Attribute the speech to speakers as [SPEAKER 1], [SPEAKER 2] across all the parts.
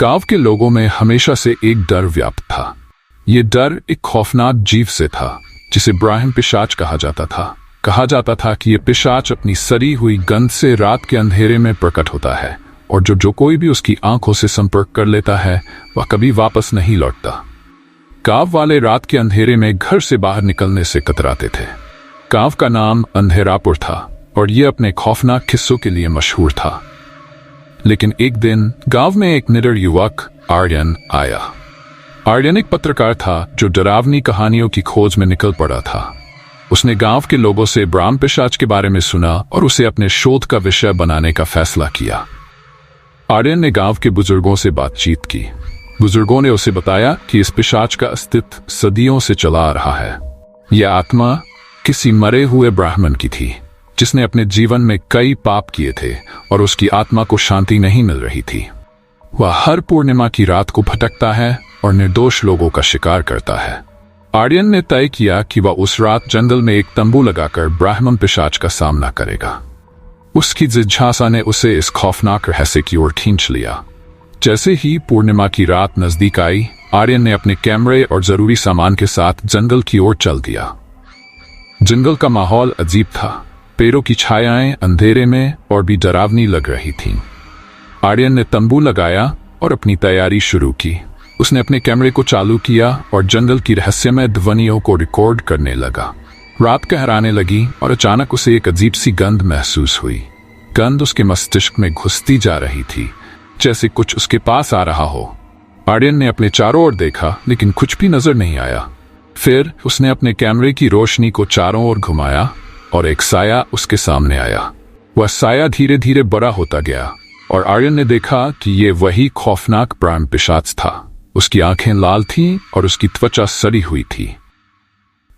[SPEAKER 1] गांव के लोगों में हमेशा से एक डर व्याप्त था। ये डर एक खौफनाक जीव से था जिसे ब्राह्मण पिशाच कहा जाता था। कहा जाता था कि ये पिशाच अपनी सड़ी हुई गंध से रात के अंधेरे में प्रकट होता है और जो कोई भी उसकी आंखों से संपर्क कर लेता है वह कभी वापस नहीं लौटता। गांव वाले रात के अंधेरे में घर से बाहर निकलने से कतराते थे। गांव का नाम अंधेरापुर था और यह अपने खौफनाक किस्सों के लिए मशहूर था। लेकिन एक दिन गांव में एक निडर युवक आर्यन आया। आर्यन एक पत्रकार था जो डरावनी कहानियों की खोज में निकल पड़ा था। उसने गांव के लोगों से ब्राह्मण पिशाच के बारे में सुना और उसे अपने शोध का विषय बनाने का फैसला किया। आर्यन ने गांव के बुजुर्गों से बातचीत की। बुजुर्गों ने उसे बताया कि इस पिशाच का अस्तित्व सदियों से चला आ रहा है। यह आत्मा किसी मरे हुए ब्राह्मण की थी जिसने अपने जीवन में कई पाप किए थे और उसकी आत्मा को शांति नहीं मिल रही थी। वह हर पूर्णिमा की रात को भटकता है और निर्दोष लोगों का शिकार करता है। आर्यन ने तय किया कि वह उस रात जंगल में एक तंबू लगाकर ब्राह्मण पिशाच का सामना करेगा। उसकी जिज्ञासा ने उसे इस खौफनाक रहस्य की ओर खींच लिया। जैसे ही पूर्णिमा की रात नजदीक आई, आर्यन ने अपने कैमरे और जरूरी सामान के साथ जंगल की ओर चल दिया। जंगल का माहौल अजीब था। पेड़ों की छायाएं अंधेरे में और भी डरावनी लग रही थीं। आर्यन ने तंबू लगाया और अपनी तैयारी शुरू की। उसने अपने कैमरे को चालू किया और जंगल की रहस्यमय ध्वनियों को रिकॉर्ड करने लगा। रात गहराने लगी और अचानक उसे एक अजीब सी गंध महसूस हुई। गंध उसके मस्तिष्क में घुसती जा रही थी, जैसे कुछ उसके पास आ रहा हो। आर्यन ने अपने चारों ओर देखा लेकिन कुछ भी नजर नहीं आया। फिर उसने अपने कैमरे की रोशनी को चारों ओर घुमाया और एक साया उसके सामने आया। वह साया धीरे धीरे बड़ा होता गया और आर्यन ने देखा कि ये वही खौफनाक ब्राह्मण पिशाच था। उसकी आंखें लाल थीं और उसकी त्वचा सड़ी हुई थी।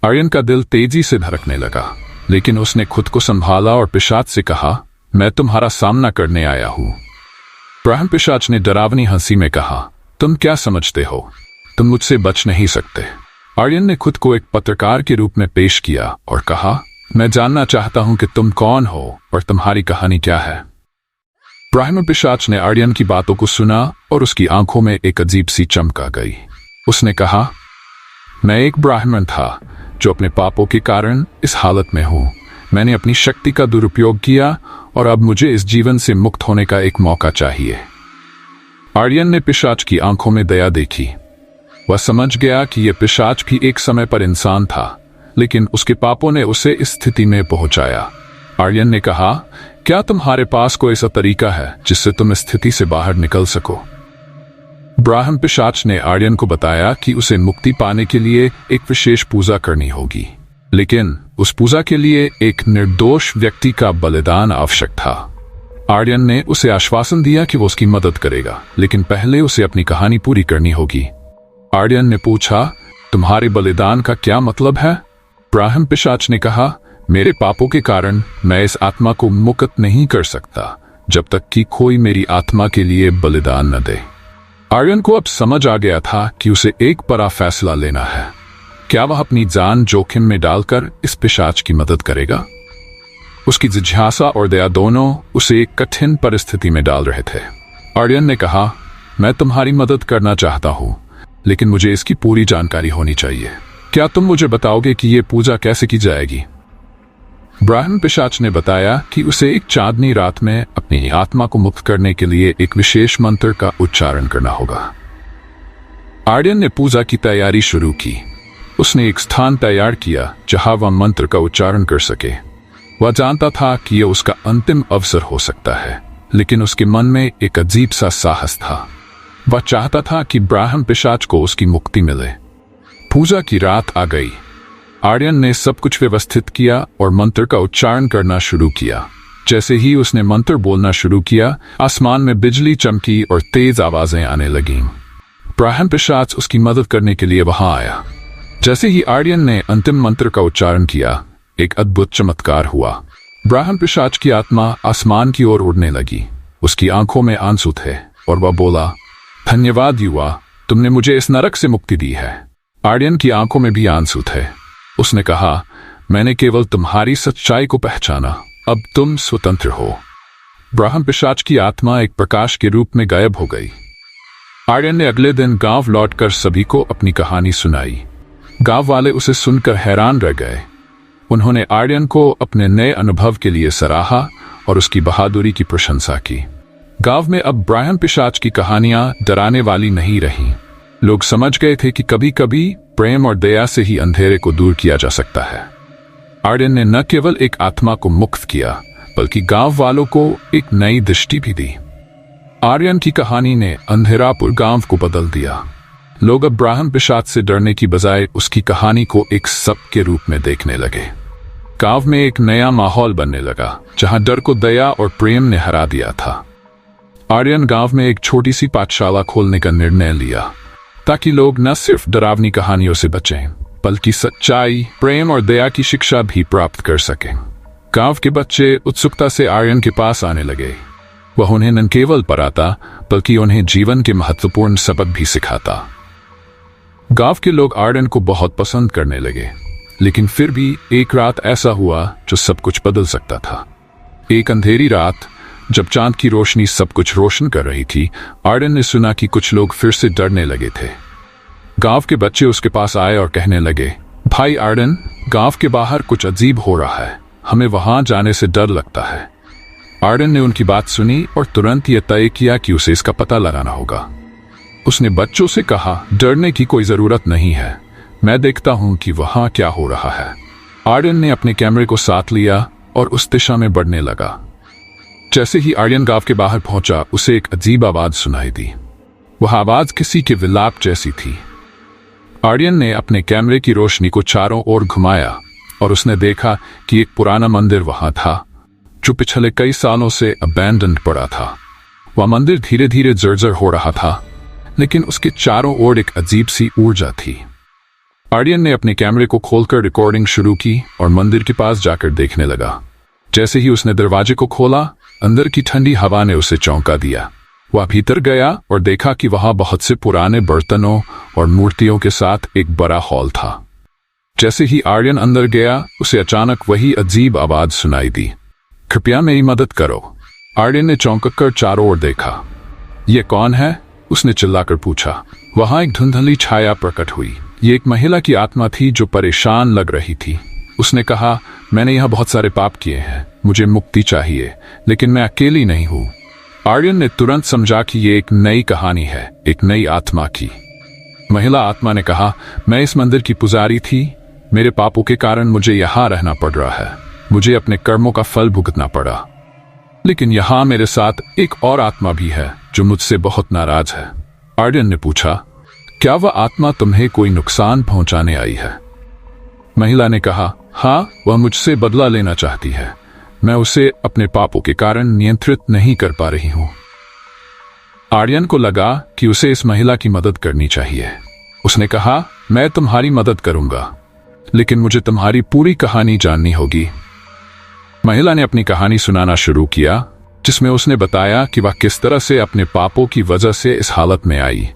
[SPEAKER 1] आर्यन का दिल तेजी से धड़कने लगा, लेकिन उसने खुद को संभाला और पिशाच से कहा, मैं तुम्हारा सामना करने आया हूं। ब्राह्मण पिशाच ने डरावनी हंसी में कहा, तुम क्या समझते हो? तुम मुझसे बच नहीं सकते। आर्यन ने खुद को एक पत्रकार के रूप में पेश किया और कहा, मैं जानना चाहता हूं कि तुम कौन हो और तुम्हारी कहानी क्या है। ब्राह्मण पिशाच ने आर्यन की बातों को सुना और उसकी आंखों में एक अजीब सी चमक आ गई। उसने कहा, मैं एक ब्राह्मण था जो अपने पापों के कारण इस हालत में हूं। मैंने अपनी शक्ति का दुरुपयोग किया और अब मुझे इस जीवन से मुक्त होने का एक मौका चाहिए। आर्यन ने पिशाच की आंखों में दया देखी। वह समझ गया कि यह पिशाच भी एक समय पर इंसान था, लेकिन उसके पापों ने उसे इस स्थिति में पहुंचाया। आर्यन ने कहा, क्या तुम्हारे पास कोई ऐसा तरीका है जिससे तुम इस स्थिति से बाहर निकल सको? ब्राह्मण पिशाच ने आर्यन को बताया कि उसे मुक्ति पाने के लिए एक विशेष पूजा करनी होगी, लेकिन उस पूजा के लिए एक निर्दोष व्यक्ति का बलिदान आवश्यक था। आर्यन ने उसे आश्वासन दिया कि वो उसकी मदद करेगा, लेकिन पहले उसे अपनी कहानी पूरी करनी होगी। आर्यन ने पूछा, तुम्हारे बलिदान का क्या मतलब है? ब्राह्मण पिशाच ने कहा, मेरे पापों के कारण मैं इस आत्मा को मुक्त नहीं कर सकता जब तक कि कोई मेरी आत्मा के लिए बलिदान न दे। आर्यन को अब समझ आ गया था कि उसे एक बड़ा फैसला लेना है। क्या वह अपनी जान जोखिम में डालकर इस पिशाच की मदद करेगा? उसकी जिज्ञासा और दया दोनों उसे एक कठिन परिस्थिति में डाल रहे थे। आर्यन ने कहा, मैं तुम्हारी मदद करना चाहता हूं, लेकिन मुझे इसकी पूरी जानकारी होनी चाहिए। क्या तुम मुझे बताओगे कि यह पूजा कैसे की जाएगी? ब्राह्मण पिशाच ने बताया कि उसे एक चांदनी रात में अपनी आत्मा को मुक्त करने के लिए एक विशेष मंत्र का उच्चारण करना होगा। आर्यन ने पूजा की तैयारी शुरू की। उसने एक स्थान तैयार किया जहां वह मंत्र का उच्चारण कर सके। वह जानता था कि यह उसका अंतिम अवसर हो सकता है, लेकिन उसके मन में एक अजीब सा साहस था। वह चाहता था कि ब्राह्मण पिशाच को उसकी मुक्ति मिले। पूजा की रात आ गई। आर्यन ने सब कुछ व्यवस्थित किया और मंत्र का उच्चारण करना शुरू किया। जैसे ही उसने मंत्र बोलना शुरू किया, आसमान में बिजली चमकी और तेज आवाजें आने लगीं। ब्राह्मण पिशाच उसकी मदद करने के लिए वहां आया। जैसे ही आर्यन ने अंतिम मंत्र का उच्चारण किया, एक अद्भुत चमत्कार हुआ। ब्राह्मण पिशाच की आत्मा आसमान की ओर उड़ने लगी। उसकी आंखों में आंसू थे और वह बोला, धन्यवाद युवा, तुमने मुझे इस नरक से मुक्ति दी है। आर्यन की आंखों में भी आंसू थे। उसने कहा, मैंने केवल तुम्हारी सच्चाई को पहचाना, अब तुम स्वतंत्र हो। ब्राह्मण पिशाच की आत्मा एक प्रकाश के रूप में गायब हो गई। आर्यन ने अगले दिन गांव लौटकर सभी को अपनी कहानी सुनाई। गांव वाले उसे सुनकर हैरान रह गए। उन्होंने आर्यन को अपने नए अनुभव के लिए सराहा और उसकी बहादुरी की प्रशंसा की। गांव में अब ब्रायन पिशाच की कहानियां डराने वाली नहीं रहीं। लोग समझ गए थे कि कभी कभी प्रेम और दया से ही अंधेरे को दूर किया जा सकता है। आर्यन ने न केवल एक आत्मा को मुक्त किया बल्कि गांव वालों को एक नई दृष्टि भी दी। आर्यन की कहानी ने अंधेरापुर गांव को बदल दिया। लोग अब ब्राह्मण पिशाच से डरने की बजाय उसकी कहानी को एक सत्य के रूप में देखने लगे। गांव में एक नया माहौल बनने लगा जहां डर को दया और प्रेम ने हरा दिया था। आर्यन गांव में एक छोटी सी पाठशाला खोलने का निर्णय लिया ताकि लोग न सिर्फ डरावनी कहानियों से बचें बल्कि सच्चाई, प्रेम और दया की शिक्षा भी प्राप्त कर सकें। गांव के बच्चे उत्सुकता से आर्यन के पास आने लगे। वह उन्हें न केवल पढ़ाता बल्कि उन्हें जीवन के महत्वपूर्ण सबक भी सिखाता। गांव के लोग आर्यन को बहुत पसंद करने लगे, लेकिन फिर भी एक रात ऐसा हुआ जो सब कुछ बदल सकता था। एक अंधेरी रात जब चांद की रोशनी सब कुछ रोशन कर रही थी, आर्यन ने सुना कि कुछ लोग फिर से डरने लगे थे। गांव के बच्चे उसके पास आए और कहने लगे, भाई आर्यन, गांव के बाहर कुछ अजीब हो रहा है, हमें वहां जाने से डर लगता है। आर्यन ने उनकी बात सुनी और तुरंत यह तय किया कि उसे इसका पता लगाना होगा। उसने बच्चों से कहा, डरने की कोई जरूरत नहीं है, मैं देखता हूं कि वहां क्या हो रहा है। आर्यन ने अपने कैमरे को साथ लिया और उस दिशा में बढ़ने लगा। जैसे ही आर्यन गांव के बाहर पहुंचा, उसे एक अजीब आवाज सुनाई दी। वह आवाज किसी के विलाप जैसी थी। आर्यन ने अपने कैमरे की रोशनी को चारों ओर घुमाया और उसने देखा कि एक पुराना मंदिर वहां था जो पिछले कई सालों से अबैंडन्ड पड़ा था। वह मंदिर धीरे धीरे जर्जर हो रहा था, लेकिन उसके चारों ओर एक अजीब सी ऊर्जा थी। आर्यन ने अपने कैमरे को खोलकर रिकॉर्डिंग शुरू की और मंदिर के पास जाकर देखने लगा। जैसे ही उसने दरवाजे को खोला, अंदर की ठंडी हवा ने उसे चौंका दिया। वह भीतर गया और देखा कि वहां बहुत से पुराने बर्तनों और मूर्तियों के साथ एक बड़ा हॉल था। जैसे ही आर्यन अंदर गया, उसे अचानक वही अजीब आवाज सुनाई दी, कृपया मेरी मदद करो। आर्यन ने चौंककर चारों ओर देखा। यह कौन है? उसने चिल्लाकर पूछा। वहां एक धुंधली छाया प्रकट हुई। ये एक महिला की आत्मा थी जो परेशान लग रही थी। उसने कहा, मैंने यहाँ बहुत सारे पाप किए हैं, मुझे मुक्ति चाहिए, लेकिन मैं अकेली नहीं हूँ। आर्यन ने तुरंत समझा कि ये एक नई कहानी है, एक नई आत्मा की। महिला आत्मा ने कहा, मैं इस मंदिर की पुजारी थी, मेरे पापों के कारण मुझे यहाँ रहना पड़ रहा है, मुझे अपने कर्मों का फल भुगतना पड़ा। लेकिन यहाँ मेरे साथ एक और आत्मा भी है जो मुझसे बहुत नाराज है। आर्यन ने पूछा, क्या वह आत्मा तुम्हें कोई नुकसान पहुंचाने आई है? महिला ने कहा, हाँ, वह मुझसे बदला लेना चाहती है, मैं उसे अपने पापों के कारण नियंत्रित नहीं कर पा रही हूं। आर्यन को लगा कि उसे इस महिला की मदद करनी चाहिए। उसने कहा, मैं तुम्हारी मदद करूंगा, लेकिन मुझे तुम्हारी पूरी कहानी जाननी होगी। महिला ने अपनी कहानी सुनाना शुरू किया, जिसमें उसने बताया कि वह किस तरह से अपने पापों की वजह से इस हालत में आई।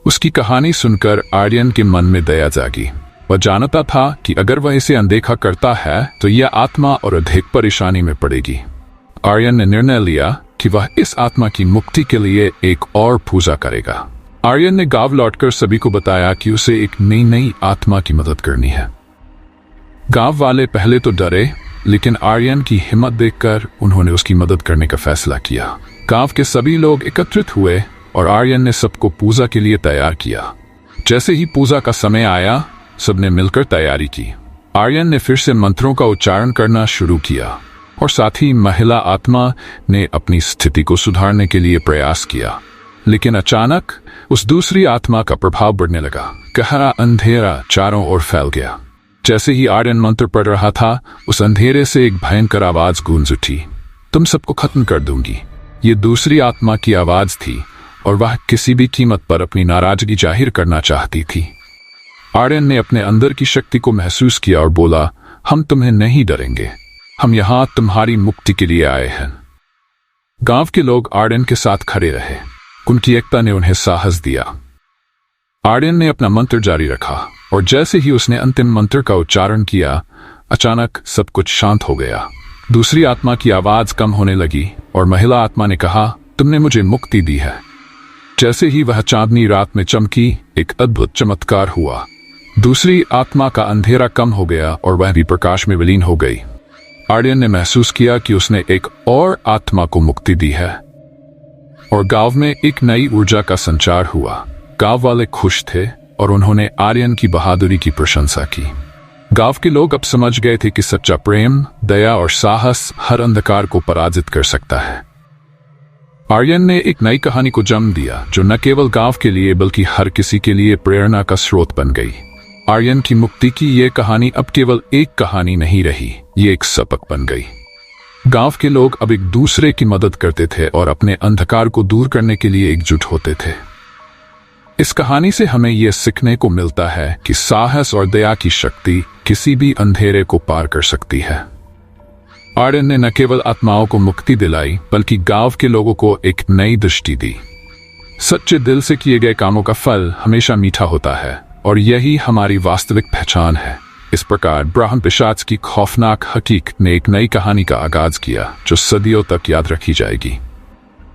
[SPEAKER 1] उसकी कहानी सुनकर आर्यन के मन में दया जागी। वह जानता था कि अगर वह इसे अनदेखा करता है तो यह आत्मा और अधिक परेशानी में पड़ेगी। आर्यन ने निर्णय लिया कि वह इस आत्मा की मुक्ति के लिए एक और पूजा करेगा। आर्यन ने गांव लौटकर सभी को बताया कि उसे एक नई आत्मा की मदद करनी है। गांव वाले पहले तो डरे, लेकिन आर्यन की हिम्मत देखकर उन्होंने उसकी मदद करने का फैसला किया। गांव के सभी लोग एकत्रित हुए और आर्यन ने सबको पूजा के लिए तैयार किया। जैसे ही पूजा का समय आया, सबने मिलकर तैयारी की। आर्यन ने फिर से मंत्रों का उच्चारण करना शुरू किया और साथ ही महिला आत्मा ने अपनी स्थिति को सुधारने के लिए प्रयास किया। लेकिन अचानक उस दूसरी आत्मा का प्रभाव बढ़ने लगा। गहरा अंधेरा चारों ओर फैल गया। जैसे ही आर्यन मंत्र पढ़ रहा था, उस अंधेरे से एक भयंकर आवाज गूंज उठी, तुम सबको खत्म कर दूंगी। ये दूसरी आत्मा की आवाज थी और वह किसी भी कीमत पर अपनी नाराजगी जाहिर करना चाहती थी। आर्यन ने अपने अंदर की शक्ति को महसूस किया और बोला, हम तुम्हें नहीं डरेंगे, हम यहां तुम्हारी मुक्ति के लिए आए हैं। गांव के लोग आर्यन के साथ खड़े रहे। उनकी एकता ने उन्हें साहस दिया। आर्यन ने अपना मंत्र जारी रखा और जैसे ही उसने अंतिम मंत्र का उच्चारण किया, अचानक सब कुछ शांत हो गया। दूसरी आत्मा की आवाज कम होने लगी और महिला आत्मा ने कहा, तुमने मुझे मुक्ति दी है। जैसे ही वह चांदनी रात में चमकी, एक अद्भुत चमत्कार हुआ। दूसरी आत्मा का अंधेरा कम हो गया और वह भी प्रकाश में विलीन हो गई। आर्यन ने महसूस किया कि उसने एक और आत्मा को मुक्ति दी है और गांव में एक नई ऊर्जा का संचार हुआ। गांव वाले खुश थे और उन्होंने आर्यन की बहादुरी की प्रशंसा की। गांव के लोग अब समझ गए थे कि सच्चा प्रेम, दया और साहस हर अंधकार को पराजित कर सकता है। आर्यन ने एक नई कहानी को जन्म दिया जो न केवल गांव के लिए बल्कि हर किसी के लिए प्रेरणा का स्रोत बन गई। आर्यन की मुक्ति की यह कहानी अब केवल एक कहानी नहीं रही, ये एक सबक बन गई। गांव के लोग अब एक दूसरे की मदद करते थे और अपने अंधकार को दूर करने के लिए एकजुट होते थे। इस कहानी से हमें यह सीखने को मिलता है कि साहस और दया की शक्ति किसी भी अंधेरे को पार कर सकती है। आर्यन ने न केवल आत्माओं को मुक्ति दिलाई बल्कि गांव के लोगों को एक नई दृष्टि दी। सच्चे दिल से किए गए कामों का फल हमेशा मीठा होता है और यही हमारी वास्तविक पहचान है। इस प्रकार ब्राह्मण पिशाच की खौफनाक हकीकत ने एक नई कहानी का आगाज किया जो सदियों तक याद रखी जाएगी।